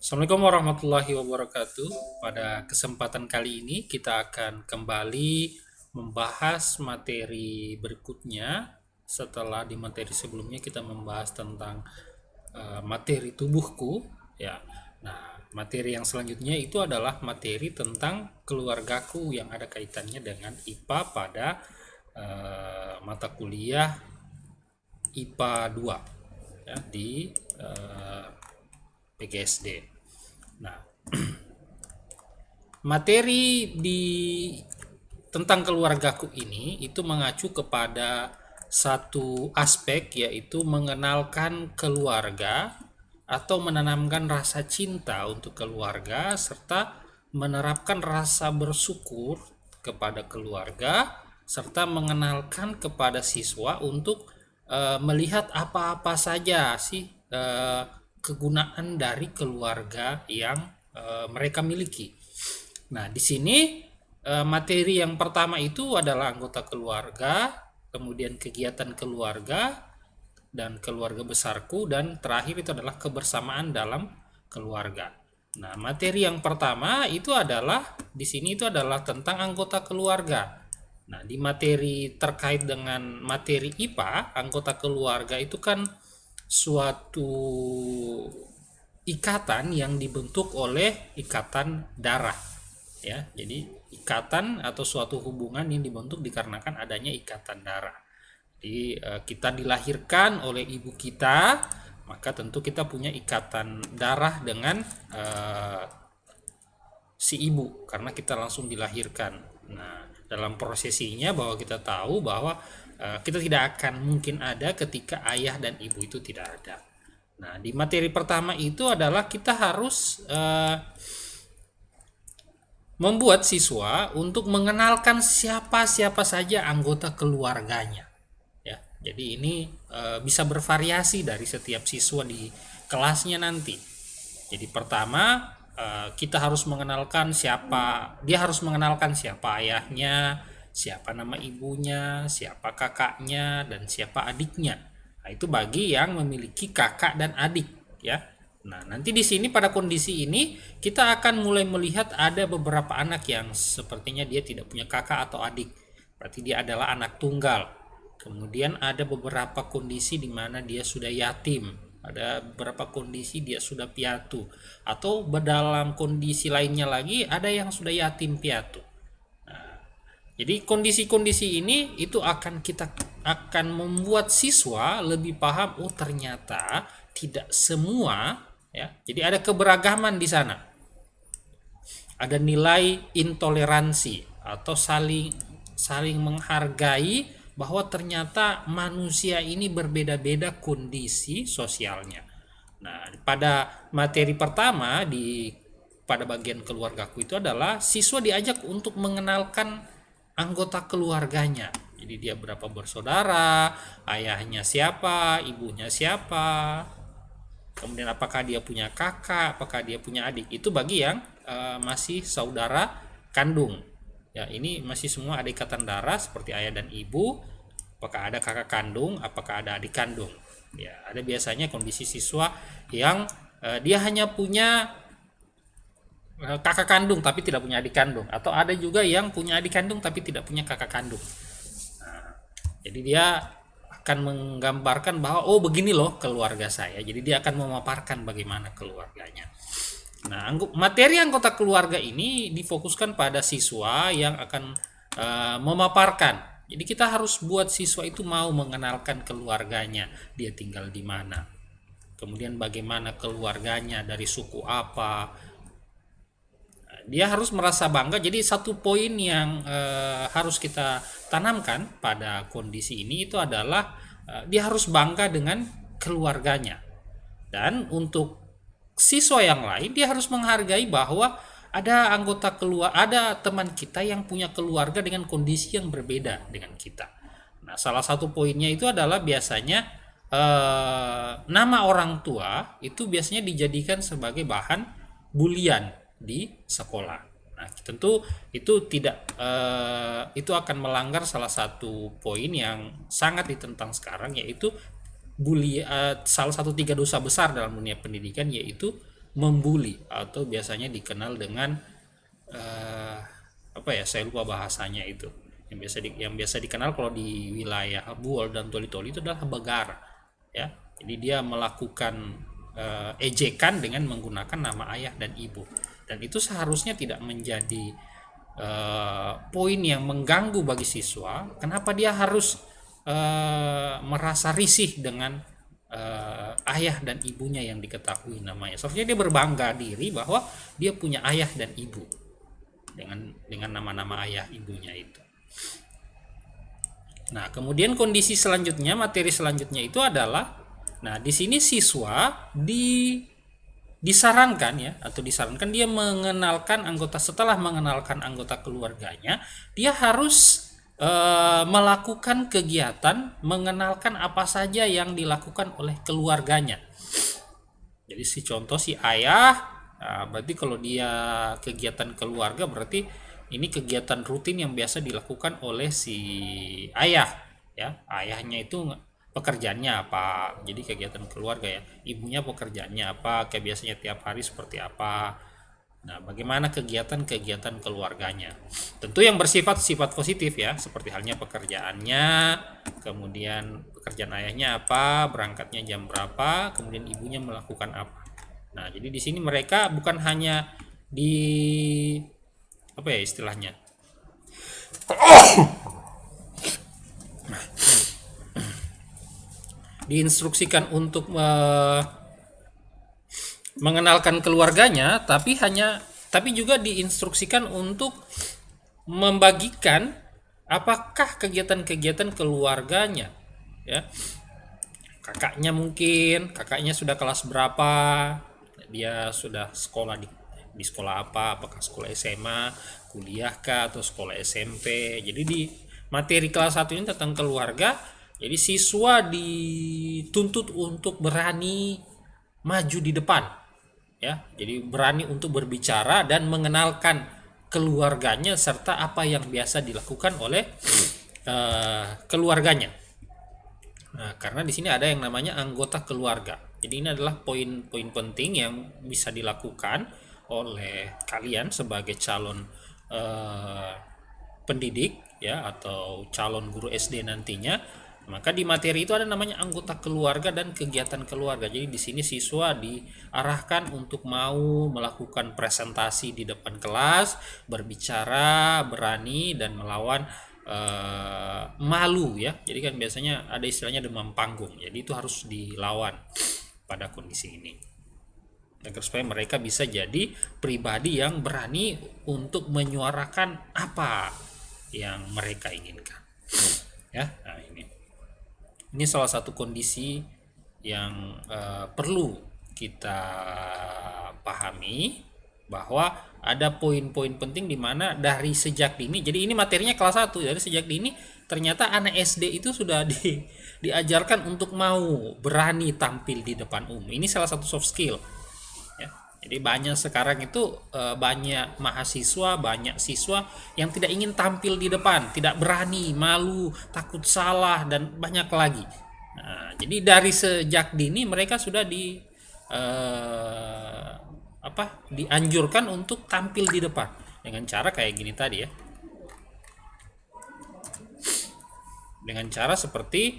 Assalamualaikum warahmatullahi wabarakatuh. Pada kesempatan kali ini kita akan kembali membahas materi berikutnya. Setelah di materi sebelumnya kita membahas tentang materi tubuhku, ya. Nah, materi yang selanjutnya itu adalah materi tentang keluargaku yang ada kaitannya dengan IPA pada mata kuliah IPA 2 ya, di PGSD. Nah, materi di tentang keluargaku ini itu mengacu kepada satu aspek, yaitu mengenalkan keluarga atau menanamkan rasa cinta untuk keluarga serta menerapkan rasa bersyukur kepada keluarga serta mengenalkan kepada siswa untuk melihat apa-apa saja sih kegunaan dari keluarga yang mereka miliki. Nah, di sini materi yang pertama itu adalah anggota keluarga, kemudian kegiatan keluarga dan keluarga besarku, dan terakhir itu adalah kebersamaan dalam keluarga. Nah, materi yang pertama itu adalah di sini itu adalah tentang anggota keluarga. Nah, di materi terkait dengan materi IPA, anggota keluarga itu kan suatu ikatan yang dibentuk oleh ikatan darah, ya. Jadi ikatan atau suatu hubungan yang dibentuk dikarenakan adanya ikatan darah. Jadi kita dilahirkan oleh ibu kita, maka tentu kita punya ikatan darah dengan si ibu karena kita langsung dilahirkan. Nah, dalam prosesinya bahwa kita tahu bahwa kita tidak akan mungkin ada ketika ayah dan ibu itu tidak ada. Nah, di materi pertama itu adalah kita harus membuat siswa untuk mengenalkan siapa-siapa saja anggota keluarganya. Ya, jadi ini bisa bervariasi dari setiap siswa di kelasnya nanti. Jadi pertama kita harus mengenalkan dia harus mengenalkan siapa ayahnya, siapa nama ibunya, siapa kakaknya, dan siapa adiknya. Nah, itu bagi yang memiliki kakak dan adik, ya. Nah, nanti di sini pada kondisi ini kita akan mulai melihat ada beberapa anak yang sepertinya dia tidak punya kakak atau adik. Berarti dia adalah anak tunggal. Kemudian ada beberapa kondisi di mana dia sudah yatim. Ada beberapa kondisi dia sudah piatu. Atau dalam kondisi lainnya lagi ada yang sudah yatim piatu. Jadi kondisi-kondisi ini itu akan membuat siswa lebih paham, oh ternyata tidak semua, ya. Jadi ada keberagaman di sana. Ada nilai intoleransi atau saling menghargai bahwa ternyata manusia ini berbeda-beda kondisi sosialnya. Nah, pada materi pertama pada bagian keluargaku itu adalah siswa diajak untuk mengenalkan anggota keluarganya. Jadi dia berapa bersaudara, ayahnya siapa, ibunya siapa, kemudian apakah dia punya kakak, apakah dia punya adik. Itu bagi yang masih saudara kandung. Ya, ini masih semua ada ikatan darah seperti ayah dan ibu. Apakah ada kakak kandung, apakah ada adik kandung. Ya, ada biasanya kondisi siswa yang dia hanya punya kakak kandung tapi tidak punya adik kandung, atau ada juga yang punya adik kandung tapi tidak punya kakak kandung. Nah, jadi dia akan menggambarkan bahwa oh begini loh keluarga saya. Jadi dia akan memaparkan bagaimana keluarganya. Nah, materi anggota keluarga ini difokuskan pada siswa yang akan memaparkan. Jadi kita harus buat siswa itu mau mengenalkan keluarganya, dia tinggal di mana, kemudian bagaimana keluarganya, dari suku apa. Dia harus merasa bangga. Jadi satu poin yang harus kita tanamkan pada kondisi ini itu adalah dia harus bangga dengan keluarganya. Dan untuk siswa yang lain dia harus menghargai bahwa ada teman kita yang punya keluarga dengan kondisi yang berbeda dengan kita. Nah, salah satu poinnya itu adalah biasanya nama orang tua itu biasanya dijadikan sebagai bahan bulian di sekolah. Nah, tentu itu itu akan melanggar salah satu poin yang sangat ditentang sekarang, yaitu salah satu tiga dosa besar dalam dunia pendidikan, yaitu membuli, atau biasanya dikenal dengan apa ya, saya lupa bahasanya itu, yang biasa dikenal kalau di wilayah Buol dan Toli-Toli itu adalah bagara, ya. Jadi dia melakukan ejekan dengan menggunakan nama ayah dan ibu, dan itu seharusnya tidak menjadi poin yang mengganggu bagi siswa. Kenapa dia harus merasa risih dengan ayah dan ibunya yang diketahui namanya? Seharusnya dia berbangga diri bahwa dia punya ayah dan ibu dengan nama-nama ayah ibunya itu. Nah, kemudian kondisi selanjutnya, materi selanjutnya itu adalah, nah di sini siswa disarankan ya, atau disarankan dia mengenalkan anggota, setelah mengenalkan anggota keluarganya, dia harus melakukan kegiatan mengenalkan apa saja yang dilakukan oleh keluarganya. Jadi contoh si ayah, nah, berarti kalau dia kegiatan keluarga berarti ini kegiatan rutin yang biasa dilakukan oleh si ayah, ya. Ayahnya itu pekerjaannya apa, jadi kegiatan keluarga ya. Ibunya pekerjaannya apa, kayak biasanya tiap hari seperti apa. Nah, bagaimana kegiatan-kegiatan keluarganya? Tentu yang bersifat positif ya, seperti halnya pekerjaannya, kemudian pekerjaan ayahnya apa, berangkatnya jam berapa, kemudian ibunya melakukan apa. Nah, jadi di sini mereka bukan hanya di apa ya istilahnya, diinstruksikan untuk mengenalkan keluarganya, tapi juga diinstruksikan untuk membagikan apakah kegiatan-kegiatan keluarganya, ya. Kakaknya sudah kelas berapa, dia sudah sekolah di sekolah apa, apakah sekolah SMA, kuliah kah, atau sekolah SMP. Jadi di materi kelas 1 ini tentang keluarga, jadi siswa dituntut untuk berani maju di depan, ya. Jadi berani untuk berbicara dan mengenalkan keluarganya serta apa yang biasa dilakukan oleh keluarganya. Nah, karena di sini ada yang namanya anggota keluarga. Jadi ini adalah poin-poin penting yang bisa dilakukan oleh kalian sebagai calon pendidik ya, atau calon guru SD nantinya. Maka di materi itu ada namanya anggota keluarga dan kegiatan keluarga. Jadi di sini siswa diarahkan untuk mau melakukan presentasi di depan kelas, berbicara, berani, dan melawan malu ya. Jadi kan biasanya ada istilahnya demam panggung. Jadi itu harus dilawan pada kondisi ini, agar supaya mereka bisa jadi pribadi yang berani untuk menyuarakan apa yang mereka inginkan. Ya, nah ini salah satu kondisi yang perlu kita pahami, bahwa ada poin-poin penting di mana dari sejak dini. Jadi ini materinya kelas 1, dari sejak dini ternyata anak SD itu sudah diajarkan untuk mau berani tampil di depan umum. Ini salah satu soft skill ya. Jadi banyak sekarang itu banyak mahasiswa, banyak siswa yang tidak ingin tampil di depan, tidak berani, malu, takut salah, dan banyak lagi. Nah, jadi dari sejak dini mereka sudah dianjurkan untuk tampil di depan dengan cara kayak gini tadi ya. Dengan cara seperti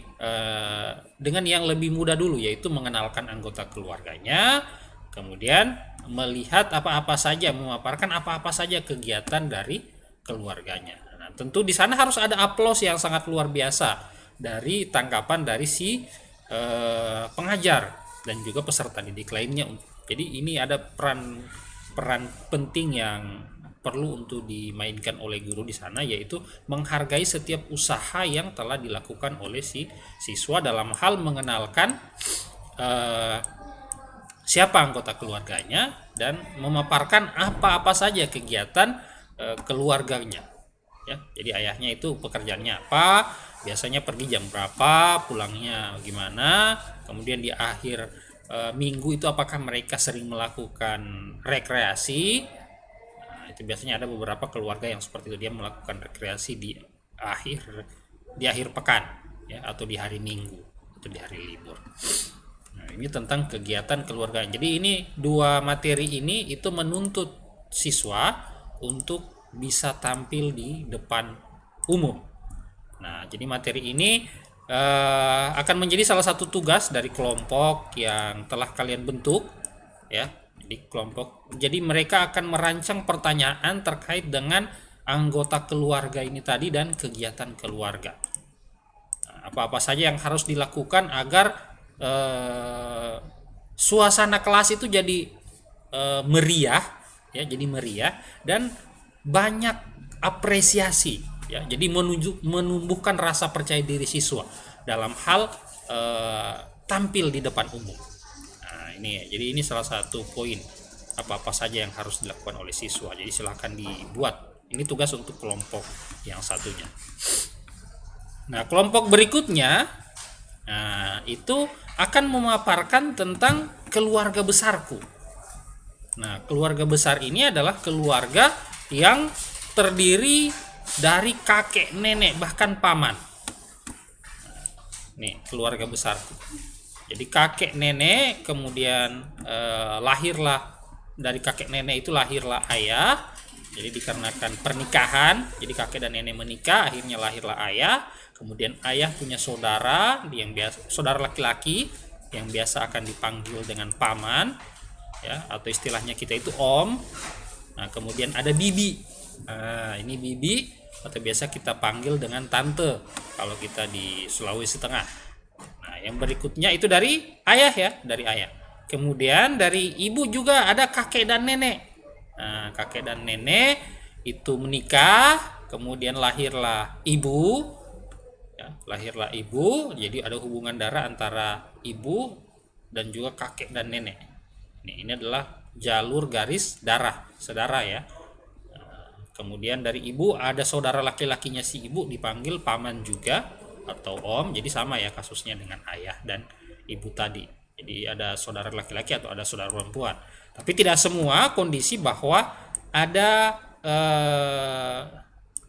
dengan yang lebih mudah dulu, yaitu mengenalkan anggota keluarganya, kemudian melihat apa-apa saja, memaparkan apa-apa saja kegiatan dari keluarganya. Nah, tentu di sana harus ada aplaus yang sangat luar biasa dari tanggapan dari si pengajar dan juga peserta didik lainnya. Jadi ini ada peran penting yang perlu untuk dimainkan oleh guru di sana, yaitu menghargai setiap usaha yang telah dilakukan oleh si siswa dalam hal mengenalkan siapa anggota keluarganya dan memaparkan apa-apa saja kegiatan keluarganya ya. Jadi ayahnya itu pekerjaannya apa, biasanya pergi jam berapa, pulangnya gimana, kemudian di akhir minggu itu apakah mereka sering melakukan rekreasi. Nah, itu biasanya ada beberapa keluarga yang seperti itu, dia melakukan rekreasi di akhir pekan ya, atau di hari Minggu atau di hari libur. Nah, Ini tentang kegiatan keluarga. Jadi ini dua materi ini itu menuntut siswa untuk bisa tampil di depan umum. Nah, jadi materi ini akan menjadi salah satu tugas dari kelompok yang telah kalian bentuk, ya. Di kelompok. Jadi mereka akan merancang pertanyaan terkait dengan anggota keluarga ini tadi dan kegiatan keluarga. Nah, apa-apa saja yang harus dilakukan agar suasana kelas itu jadi meriah, ya, jadi meriah dan banyak apresiasi, ya, jadi menumbuhkan rasa percaya diri siswa dalam hal tampil di depan umum. Nah, jadi ini salah satu poin apa-apa saja yang harus dilakukan oleh siswa. Jadi silahkan dibuat. Ini tugas untuk kelompok yang satunya. Nah, kelompok berikutnya, nah, itu akan memaparkan tentang keluarga besarku. Nah, keluarga besar ini adalah keluarga yang terdiri dari kakek, nenek, bahkan paman. Nih, keluarga besarku. Jadi kakek, nenek, kemudian lahirlah dari kakek nenek itu lahirlah ayah. Jadi dikarenakan pernikahan, jadi kakek dan nenek menikah, akhirnya lahirlah ayah. Kemudian ayah punya saudara yang biasa, saudara laki-laki yang biasa akan dipanggil dengan paman, ya, atau istilahnya kita itu om. Nah, kemudian ada bibi. Nah, ini bibi atau biasa kita panggil dengan tante kalau kita di Sulawesi Tengah. Nah, yang berikutnya itu dari ayah, ya, dari ayah. Kemudian dari ibu juga ada kakek dan nenek. Nah, kakek dan nenek itu menikah, kemudian lahirlah ibu, ya, lahirlah ibu. Jadi ada hubungan darah antara ibu dan juga kakek dan nenek. Ini adalah jalur garis darah, saudara, ya. Kemudian dari ibu ada saudara laki-lakinya si ibu dipanggil paman juga atau om. Jadi sama, ya, kasusnya dengan ayah dan ibu tadi. Jadi ada saudara laki-laki atau ada saudara perempuan. Tapi tidak semua kondisi bahwa ada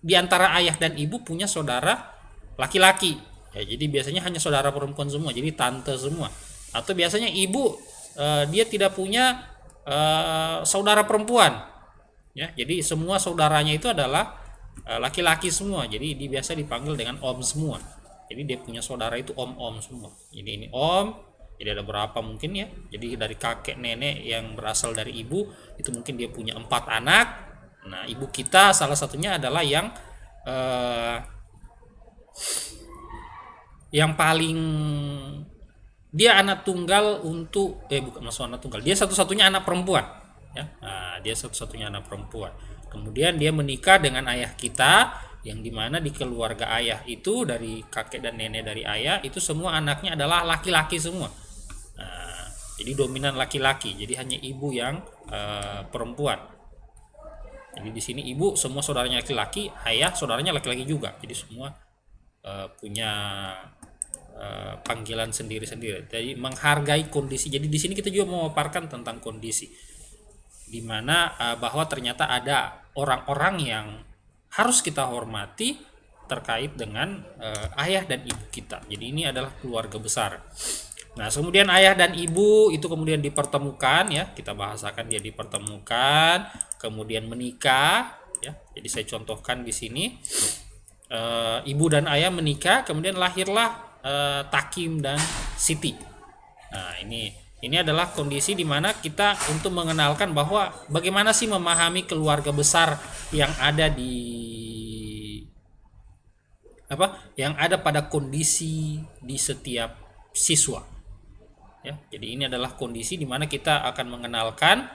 di antara ayah dan ibu punya saudara laki-laki. Ya, jadi biasanya hanya saudara perempuan semua, jadi tante semua. Atau biasanya ibu dia tidak punya saudara perempuan. Ya, jadi semua saudaranya itu adalah laki-laki semua. Jadi biasa dipanggil dengan om semua. Jadi dia punya saudara itu om-om semua. Jadi ini om. Jadi ada berapa mungkin, ya. Jadi dari kakek nenek yang berasal dari ibu itu mungkin dia punya 4 anak. Nah, ibu kita salah satunya adalah yang paling, dia anak tunggal untuk bukan masuk anak tunggal. Dia satu-satunya anak perempuan, ya. Nah, dia satu-satunya anak perempuan. Kemudian dia menikah dengan ayah kita, yang dimana di keluarga ayah itu dari kakek dan nenek dari ayah itu semua anaknya adalah laki-laki semua. Nah, jadi dominan laki-laki. Jadi hanya ibu yang perempuan. Jadi di sini ibu semua saudaranya laki-laki, ayah saudaranya laki-laki juga. Jadi semua punya panggilan sendiri-sendiri. Jadi menghargai kondisi. Jadi di sini kita juga memaparkan tentang kondisi, di mana bahwa ternyata ada orang-orang yang harus kita hormati terkait dengan ayah dan ibu kita. Jadi ini adalah keluarga besar. Nah, kemudian ayah dan ibu itu kemudian dipertemukan, ya, kita bahasakan dia dipertemukan, kemudian menikah, ya. Jadi saya contohkan di sini ibu dan ayah menikah, kemudian lahirlah Takim dan Siti. Nah, ini adalah kondisi di mana kita untuk mengenalkan bahwa bagaimana sih memahami keluarga besar yang ada yang ada pada kondisi di setiap siswa. Ya, jadi ini adalah kondisi di mana kita akan mengenalkan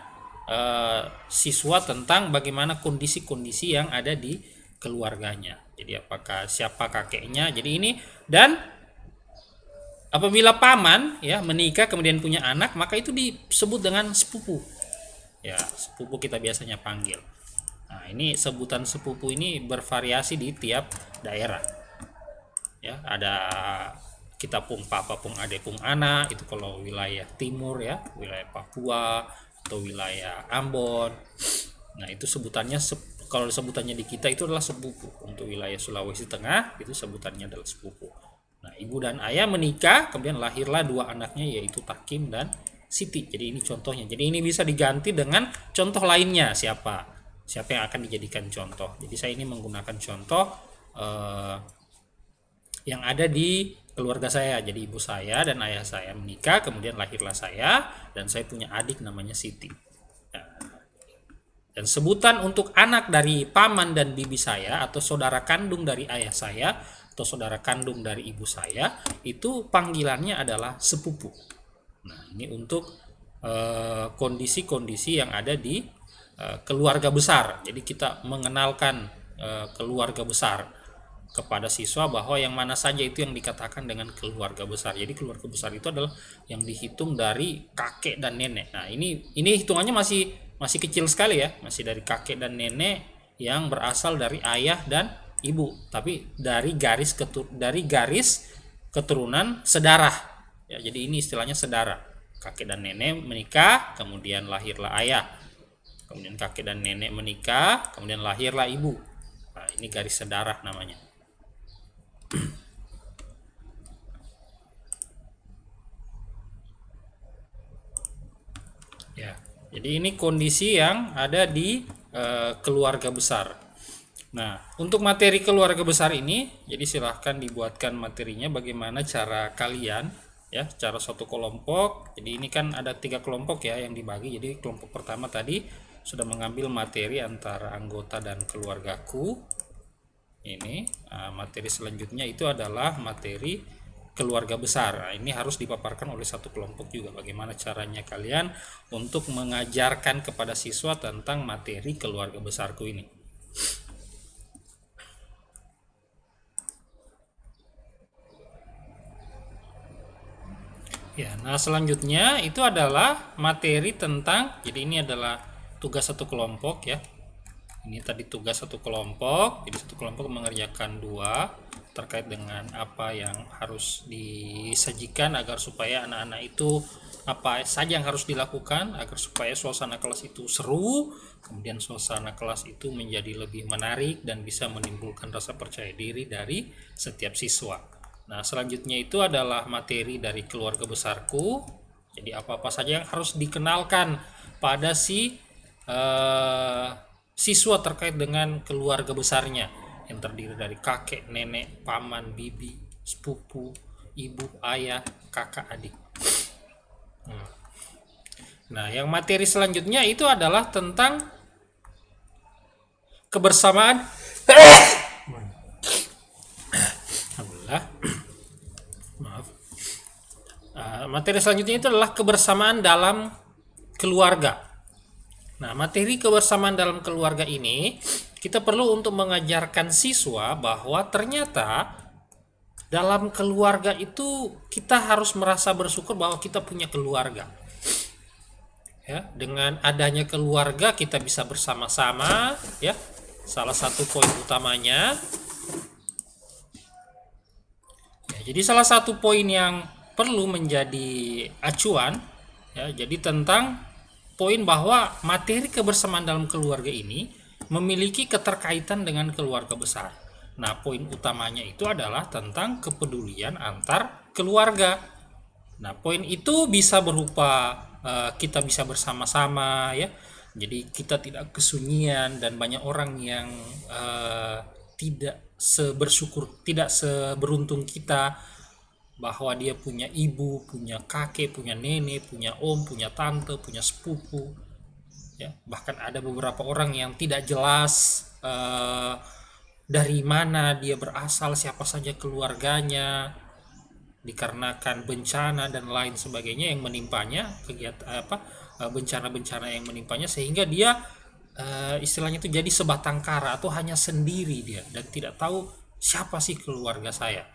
siswa tentang bagaimana kondisi-kondisi yang ada di keluarganya. Jadi apakah siapa kakeknya. Jadi ini, dan apabila paman, ya, menikah kemudian punya anak, maka itu disebut dengan sepupu. Ya, sepupu kita biasanya panggil. Nah, ini sebutan sepupu ini bervariasi di tiap daerah. Ya, ada kita pung papa pung ade pung ana, itu kalau wilayah timur, ya, wilayah Papua atau wilayah Ambon. Nah, itu sebutannya kalau sebutannya di kita itu adalah sepupu. Untuk wilayah Sulawesi Tengah itu sebutannya adalah sepupu. Nah, ibu dan ayah menikah, kemudian lahirlah dua anaknya yaitu Takim dan Siti. Jadi ini contohnya. Jadi ini bisa diganti dengan contoh lainnya siapa? Siapa yang akan dijadikan contoh. Jadi saya ini menggunakan contoh eh, yang ada di keluarga saya. Jadi ibu saya dan ayah saya menikah, kemudian lahirlah saya dan saya punya adik namanya Siti. Dan sebutan untuk anak dari paman dan bibi saya atau saudara kandung dari ayah saya atau saudara kandung dari ibu saya itu panggilannya adalah sepupu. Nah, ini untuk kondisi-kondisi yang ada di keluarga besar. Jadi kita mengenalkan keluarga besar kepada siswa bahwa yang mana saja itu yang dikatakan dengan keluarga besar. Jadi keluarga besar itu adalah yang dihitung dari kakek dan nenek. Nah, ini hitungannya masih kecil sekali ya, masih dari kakek dan nenek yang berasal dari ayah dan ibu, tapi dari garis keturunan sedarah. Ya, jadi ini istilahnya sedarah. Kakek dan nenek menikah, kemudian lahirlah ayah. Kemudian kakek dan nenek menikah, kemudian lahirlah ibu. Nah, ini garis sedarah namanya. Ya, jadi ini kondisi yang ada di keluarga besar. Nah, untuk materi keluarga besar ini, jadi silahkan dibuatkan materinya bagaimana cara kalian ya, cara suatu kelompok. Jadi ini kan ada 3 kelompok ya yang dibagi. Jadi kelompok pertama tadi sudah mengambil materi antara anggota dan keluargaku. Ini materi selanjutnya itu adalah materi keluarga besar. Nah, ini harus dipaparkan oleh satu kelompok juga bagaimana caranya kalian untuk mengajarkan kepada siswa tentang materi keluarga besarku ini. Ya, nah selanjutnya itu adalah materi tentang, jadi ini adalah tugas satu kelompok ya. Ini tadi tugas satu kelompok, jadi satu kelompok mengerjakan 2 terkait dengan apa yang harus disajikan agar supaya anak-anak itu apa saja yang harus dilakukan agar supaya suasana kelas itu seru, kemudian suasana kelas itu menjadi lebih menarik dan bisa menimbulkan rasa percaya diri dari setiap siswa. Nah, selanjutnya itu adalah materi dari keluarga besarku. Jadi apa-apa saja yang harus dikenalkan pada si siswa terkait dengan keluarga besarnya yang terdiri dari kakek, nenek, paman, bibi, sepupu, ibu, ayah, kakak, adik. Nah, yang materi selanjutnya itu adalah tentang kebersamaan. Alhamdulillah. Maaf. Materi selanjutnya itu adalah kebersamaan dalam keluarga. Nah, materi kebersamaan dalam keluarga ini kita perlu untuk mengajarkan siswa bahwa ternyata dalam keluarga itu kita harus merasa bersyukur bahwa kita punya keluarga. Ya, dengan adanya keluarga kita bisa bersama-sama ya. Salah satu poin utamanya. Ya, jadi salah satu poin yang perlu menjadi acuan ya, jadi tentang poin bahwa materi kebersamaan dalam keluarga ini memiliki keterkaitan dengan keluarga besar. Nah, poin utamanya itu adalah tentang kepedulian antar keluarga. Nah, poin itu bisa berupa kita bisa bersama-sama ya. Jadi kita tidak kesunyian dan banyak orang yang tidak sebersyukur, tidak seberuntung kita bahwa dia punya ibu, punya kakek, punya nenek, punya om, punya tante, punya sepupu. Ya, bahkan ada beberapa orang yang tidak jelas dari mana dia berasal, siapa saja keluarganya, dikarenakan bencana dan lain sebagainya yang menimpanya, bencana-bencana yang menimpanya sehingga dia istilahnya itu jadi sebatang kara atau hanya sendiri dia dan tidak tahu siapa sih keluarga saya.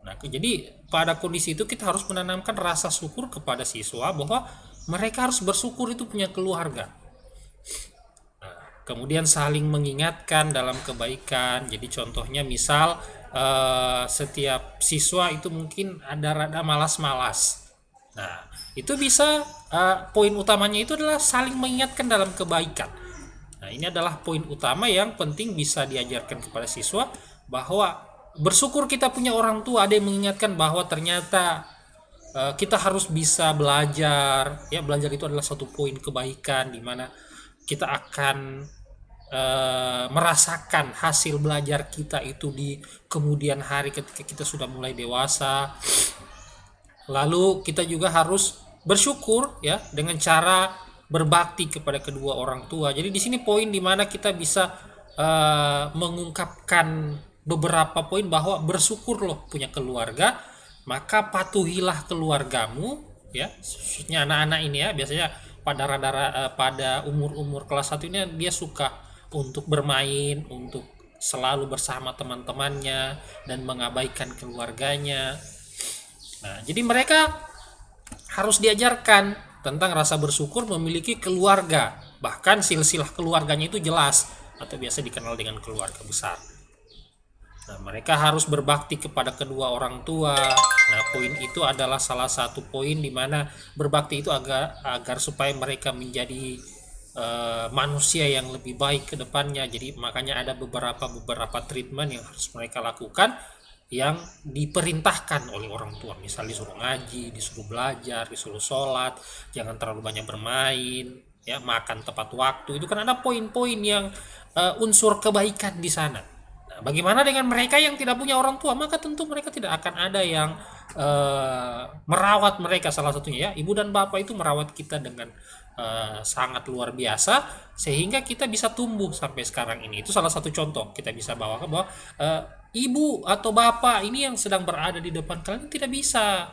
Nah, jadi pada kondisi itu kita harus menanamkan rasa syukur kepada siswa bahwa mereka harus bersyukur itu punya keluarga. Nah, kemudian saling mengingatkan dalam kebaikan. Jadi contohnya misal setiap siswa itu mungkin ada rada malas-malas. Nah, itu bisa poin utamanya itu adalah saling mengingatkan dalam kebaikan. Nah, ini adalah poin utama yang penting bisa diajarkan kepada siswa bahwa Bersyukur kita punya orang tua, ada yang mengingatkan bahwa ternyata kita harus bisa belajar. Ya, belajar itu adalah satu poin kebaikan di mana kita akan merasakan hasil belajar kita itu di kemudian hari ketika kita sudah mulai dewasa. Lalu kita juga harus bersyukur ya dengan cara berbakti kepada kedua orang tua. Jadi di sini poin di mana kita bisa mengungkapkan beberapa poin bahwa bersyukur loh punya keluarga, maka patuhilah keluargamu ya. Khususnya anak-anak ini ya, biasanya pada umur-umur kelas 1 ini dia suka untuk bermain, untuk selalu bersama teman-temannya dan mengabaikan keluarganya. Nah, jadi mereka harus diajarkan tentang rasa bersyukur memiliki keluarga. Bahkan silsilah keluarganya itu jelas atau biasa dikenal dengan keluarga besar. Nah, mereka harus berbakti kepada kedua orang tua. Nah, poin itu adalah salah satu poin di mana berbakti itu agar supaya mereka menjadi manusia yang lebih baik ke depannya. Jadi makanya ada beberapa treatment yang harus mereka lakukan yang diperintahkan oleh orang tua. Misal disuruh ngaji, disuruh belajar, disuruh sholat, jangan terlalu banyak bermain, ya makan tepat waktu. Itu kan ada poin-poin yang unsur kebaikan di sana. Nah, bagaimana dengan mereka yang tidak punya orang tua? Maka tentu mereka tidak akan ada yang merawat mereka. Salah satunya ya, ibu dan bapak itu merawat kita dengan sangat luar biasa sehingga kita bisa tumbuh sampai sekarang ini. Itu salah satu contoh kita bisa bawakan bahwa ibu atau bapak ini yang sedang berada di depan kalian tidak bisa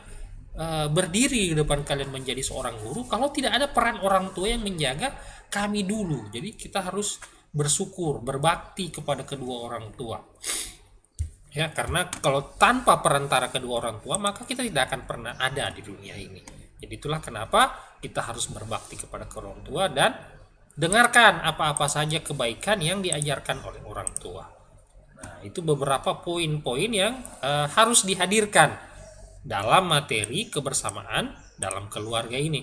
berdiri di depan kalian menjadi seorang guru kalau tidak ada peran orang tua yang menjaga kami dulu. Jadi kita harus bersyukur, berbakti kepada kedua orang tua. Ya, karena kalau tanpa perantara kedua orang tua, maka kita tidak akan pernah ada di dunia ini. Jadi itulah kenapa kita harus berbakti kepada kedua orang tua dan dengarkan apa-apa saja kebaikan yang diajarkan oleh orang tua. Nah, itu beberapa poin-poin yang harus dihadirkan dalam materi kebersamaan dalam keluarga ini.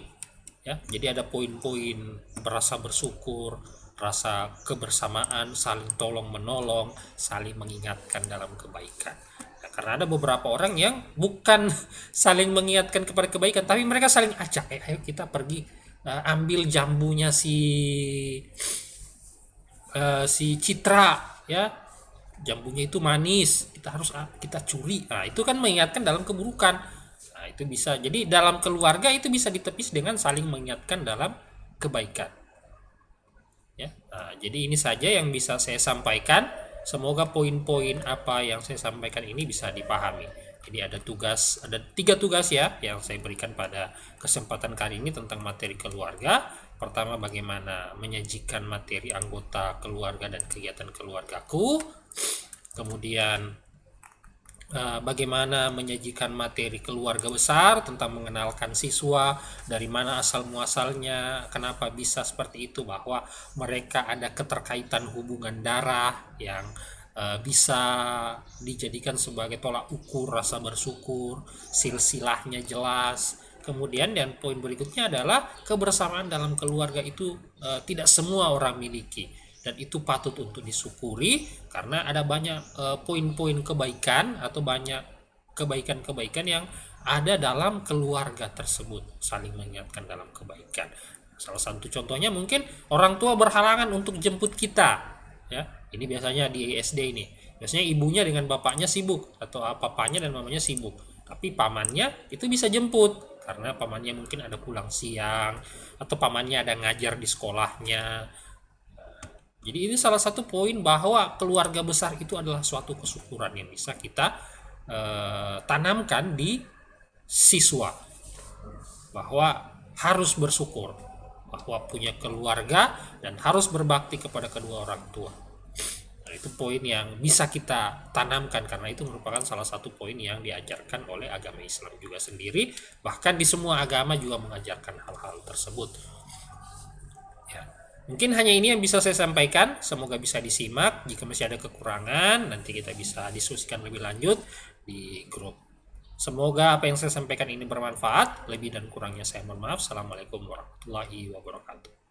Ya, jadi ada poin-poin berasa bersyukur, rasa kebersamaan, saling tolong menolong, saling mengingatkan dalam kebaikan. Nah, karena ada beberapa orang yang bukan saling mengingatkan kepada kebaikan, tapi mereka saling ajak, ayo kita pergi ambil jambunya si Citra ya, jambunya itu manis, kita curi. Nah, itu kan mengingatkan dalam keburukan. Nah, itu bisa jadi dalam keluarga itu bisa ditepis dengan saling mengingatkan dalam kebaikan ya. Nah, jadi ini saja yang bisa saya sampaikan. Semoga poin-poin apa yang saya sampaikan ini bisa dipahami. Jadi ada 3 tugas ya yang saya berikan pada kesempatan kali ini tentang materi keluarga. Pertama, bagaimana menyajikan materi anggota keluarga dan kegiatan keluargaku. Kemudian bagaimana menyajikan materi keluarga besar tentang mengenalkan siswa, dari mana asal muasalnya, kenapa bisa seperti itu, bahwa mereka ada keterkaitan hubungan darah yang bisa dijadikan sebagai tolak ukur rasa bersyukur, silsilahnya jelas. Kemudian dan poin berikutnya adalah kebersamaan dalam keluarga itu tidak semua orang miliki dan itu patut untuk disyukuri karena ada banyak poin-poin kebaikan atau banyak kebaikan-kebaikan yang ada dalam keluarga tersebut, saling mengingatkan dalam kebaikan. Salah satu contohnya mungkin orang tua berhalangan untuk jemput kita ya, ini biasanya di SD ini biasanya ibunya dengan bapaknya sibuk atau papanya dan mamanya sibuk, tapi pamannya itu bisa jemput karena pamannya mungkin ada pulang siang atau pamannya ada ngajar di sekolahnya. Jadi ini salah satu poin bahwa keluarga besar itu adalah suatu kesyukuran yang bisa kita tanamkan di siswa, bahwa harus bersyukur bahwa punya keluarga dan harus berbakti kepada kedua orang tua. Nah, itu poin yang bisa kita tanamkan karena itu merupakan salah satu poin yang diajarkan oleh agama Islam juga sendiri, bahkan di semua agama juga mengajarkan hal-hal tersebut. Mungkin hanya ini yang bisa saya sampaikan, semoga bisa disimak. Jika masih ada kekurangan, nanti kita bisa diskusikan lebih lanjut di grup. Semoga apa yang saya sampaikan ini bermanfaat, lebih dan kurangnya saya mohon maaf. Assalamualaikum warahmatullahi wabarakatuh.